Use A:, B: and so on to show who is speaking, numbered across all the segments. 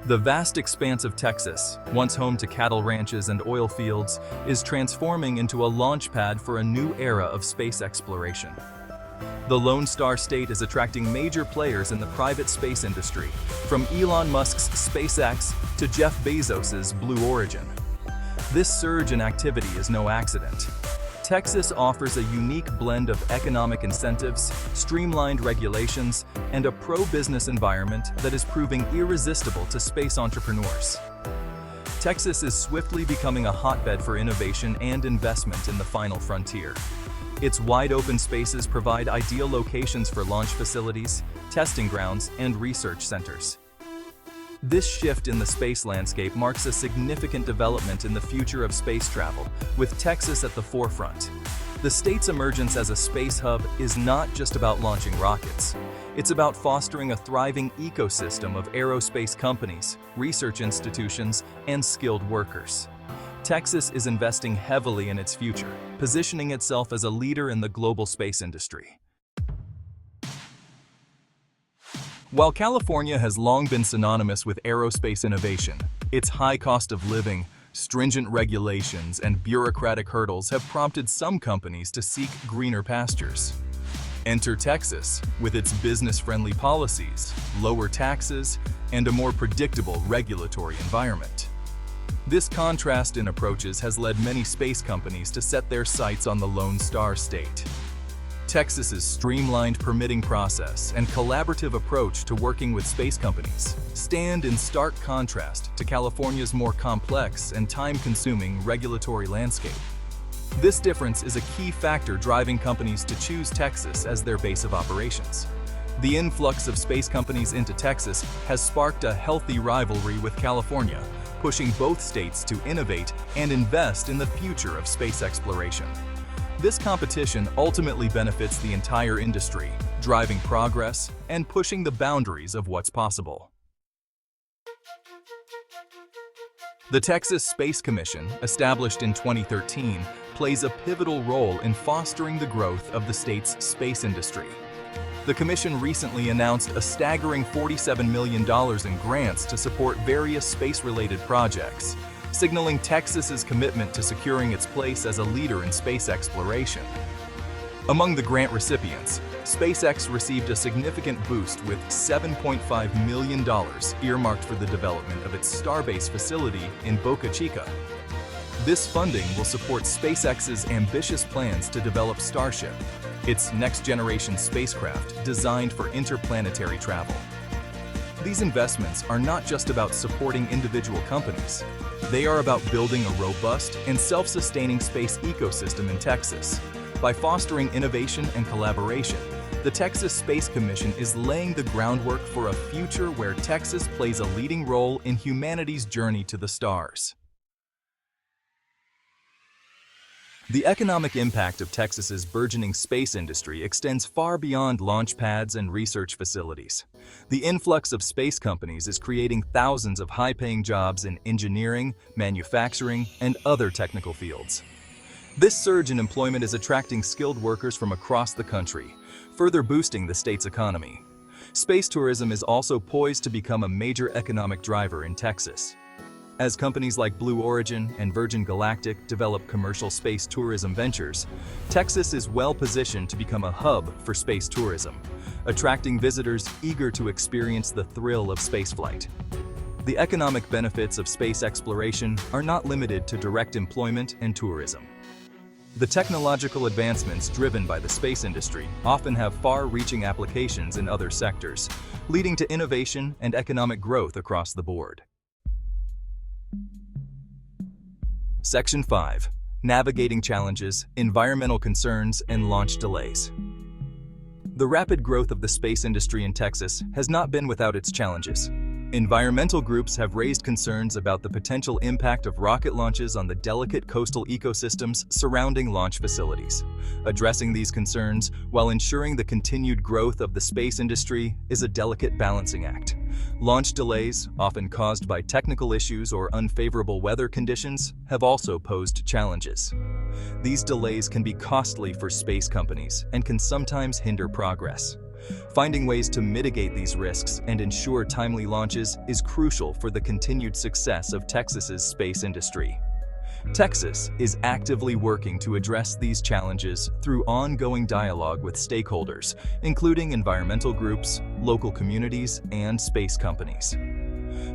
A: The vast expanse of Texas, once home to cattle ranches and oil fields, is transforming into a launch pad for a new era of space exploration. The Lone Star State is attracting major players in the private space industry, from Elon Musk's SpaceX to Jeff Bezos's Blue Origin. This surge in activity is no accident. Texas offers a unique blend of economic incentives, streamlined regulations, and a pro-business environment that is proving irresistible to space entrepreneurs. Texas is swiftly becoming a hotbed for innovation and investment in the final frontier. Its wide-open spaces provide ideal locations for launch facilities, testing grounds, and research centers. This shift in the space landscape marks a significant development in the future of space travel, with Texas at the forefront. The state's emergence as a space hub is not just about launching rockets. It's about fostering a thriving ecosystem of aerospace companies, research institutions, and skilled workers. Texas is investing heavily in its future, positioning itself as a leader in the global space industry. While California has long been synonymous with aerospace innovation, its high cost of living, stringent regulations, and bureaucratic hurdles have prompted some companies to seek greener pastures. Enter Texas, with its business-friendly policies, lower taxes, and a more predictable regulatory environment. This contrast in approaches has led many space companies to set their sights on the Lone Star State. Texas's streamlined permitting process and collaborative approach to working with space companies stand in stark contrast to California's more complex and time-consuming regulatory landscape. This difference is a key factor driving companies to choose Texas as their base of operations. The influx of space companies into Texas has sparked a healthy rivalry with California, pushing both states to innovate and invest in the future of space exploration. This competition ultimately benefits the entire industry, driving progress and pushing the boundaries of what's possible. The Texas Space Commission, established in 2013, plays a pivotal role in fostering the growth of the state's space industry. The commission recently announced a staggering $47 million in grants to support various space-related projects, signaling Texas's commitment to securing its place as a leader in space exploration. Among the grant recipients, SpaceX received a significant boost with $7.5 million earmarked for the development of its Starbase facility in Boca Chica. This funding will support SpaceX's ambitious plans to develop Starship, its next-generation spacecraft designed for interplanetary travel. These investments are not just about supporting individual companies. They are about building a robust and self-sustaining space ecosystem in Texas. By fostering innovation and collaboration, the Texas Space Commission is laying the groundwork for a future where Texas plays a leading role in humanity's journey to the stars. The economic impact of Texas's burgeoning space industry extends far beyond launch pads and research facilities. The influx of space companies is creating thousands of high-paying jobs in engineering, manufacturing, and other technical fields. This surge in employment is attracting skilled workers from across the country, further boosting the state's economy. Space tourism is also poised to become a major economic driver in Texas. As companies like Blue Origin and Virgin Galactic develop commercial space tourism ventures, Texas is well-positioned to become a hub for space tourism, attracting visitors eager to experience the thrill of spaceflight. The economic benefits of space exploration are not limited to direct employment and tourism. The technological advancements driven by the space industry often have far-reaching applications in other sectors, leading to innovation and economic growth across the board. Section 5. Navigating challenges, environmental concerns, and launch delays. The rapid growth of the space industry in Texas has not been without its challenges. Environmental groups have raised concerns about the potential impact of rocket launches on the delicate coastal ecosystems surrounding launch facilities. Addressing these concerns while ensuring the continued growth of the space industry is a delicate balancing act. Launch delays, often caused by technical issues or unfavorable weather conditions, have also posed challenges. These delays can be costly for space companies and can sometimes hinder progress. Finding ways to mitigate these risks and ensure timely launches is crucial for the continued success of Texas's space industry. Texas is actively working to address these challenges through ongoing dialogue with stakeholders, including environmental groups, local communities, and space companies.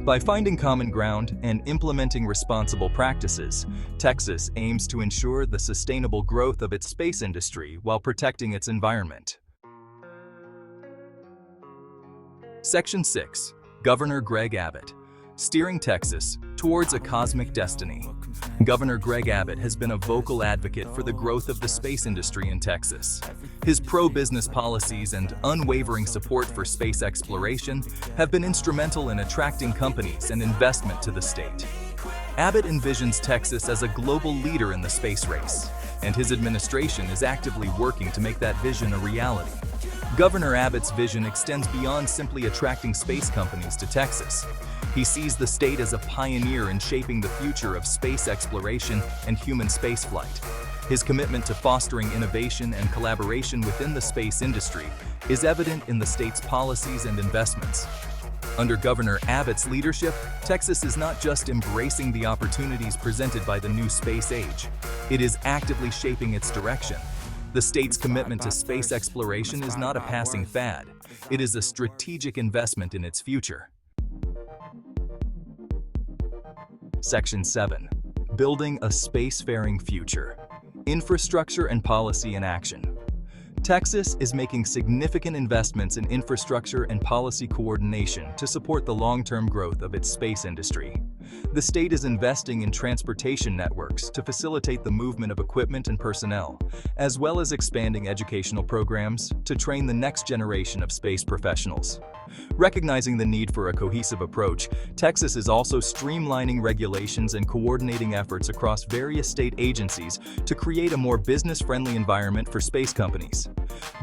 A: By finding common ground and implementing responsible practices, Texas aims to ensure the sustainable growth of its space industry while protecting its environment. Section 6. Governor Greg Abbott. Steering Texas towards a cosmic destiny. Governor Greg Abbott has been a vocal advocate for the growth of the space industry in Texas. His pro-business policies and unwavering support for space exploration have been instrumental in attracting companies and investment to the state. Abbott envisions Texas as a global leader in the space race, and his administration is actively working to make that vision a reality. Governor Abbott's vision extends beyond simply attracting space companies to Texas. He sees the state as a pioneer in shaping the future of space exploration and human spaceflight. His commitment to fostering innovation and collaboration within the space industry is evident in the state's policies and investments. Under Governor Abbott's leadership, Texas is not just embracing the opportunities presented by the new space age, it is actively shaping its direction. The state's commitment to space exploration is not a passing fad. It is a strategic investment in its future. Section 7. Building a spacefaring future. Infrastructure and policy in action. Texas is making significant investments in infrastructure and policy coordination to support the long-term growth of its space industry. The state is investing in transportation networks to facilitate the movement of equipment and personnel, as well as expanding educational programs to train the next generation of space professionals. Recognizing the need for a cohesive approach, Texas is also streamlining regulations and coordinating efforts across various state agencies to create a more business-friendly environment for space companies.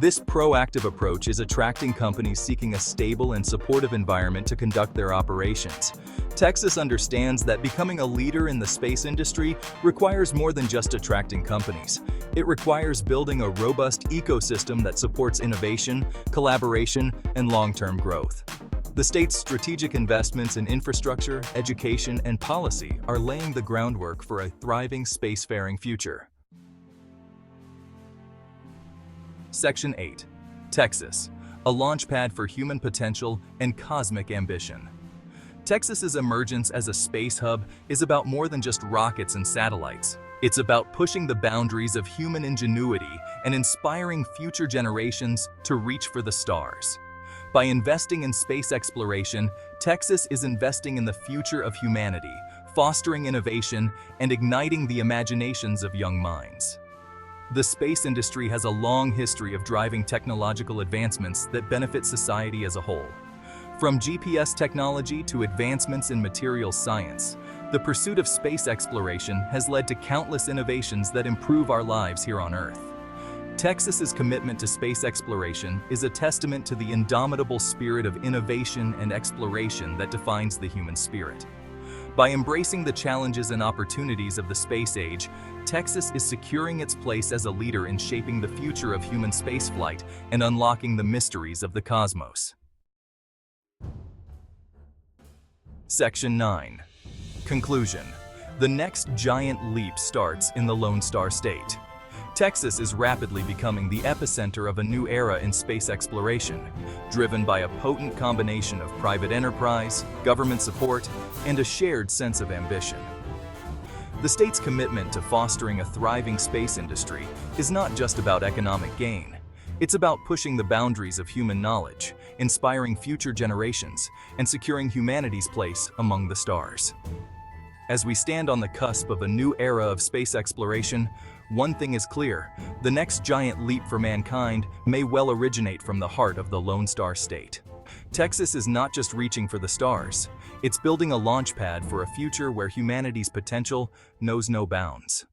A: This proactive approach is attracting companies seeking a stable and supportive environment to conduct their operations. Texas understands that becoming a leader in the space industry requires more than just attracting companies. It requires building a robust ecosystem that supports innovation, collaboration, and long-term growth. The state's strategic investments in infrastructure, education, and policy are laying the groundwork for a thriving spacefaring future. Section 8. Texas, a launchpad for human potential and cosmic ambition. Texas's emergence as a space hub is about more than just rockets and satellites. It's about pushing the boundaries of human ingenuity and inspiring future generations to reach for the stars. By investing in space exploration, Texas is investing in the future of humanity, fostering innovation, and igniting the imaginations of young minds. The space industry has a long history of driving technological advancements that benefit society as a whole. From GPS technology to advancements in materials science, the pursuit of space exploration has led to countless innovations that improve our lives here on Earth. Texas's commitment to space exploration is a testament to the indomitable spirit of innovation and exploration that defines the human spirit. By embracing the challenges and opportunities of the space age, Texas is securing its place as a leader in shaping the future of human spaceflight and unlocking the mysteries of the cosmos. Section 9. Conclusion. The next giant leap starts in the Lone Star State. Texas is rapidly becoming the epicenter of a new era in space exploration, driven by a potent combination of private enterprise, government support, and a shared sense of ambition. The state's commitment to fostering a thriving space industry is not just about economic gain. It's about pushing the boundaries of human knowledge, inspiring future generations, and securing humanity's place among the stars. As we stand on the cusp of a new era of space exploration, one thing is clear: the next giant leap for mankind may well originate from the heart of the Lone Star State. Texas is not just reaching for the stars, it's building a launchpad for a future where humanity's potential knows no bounds.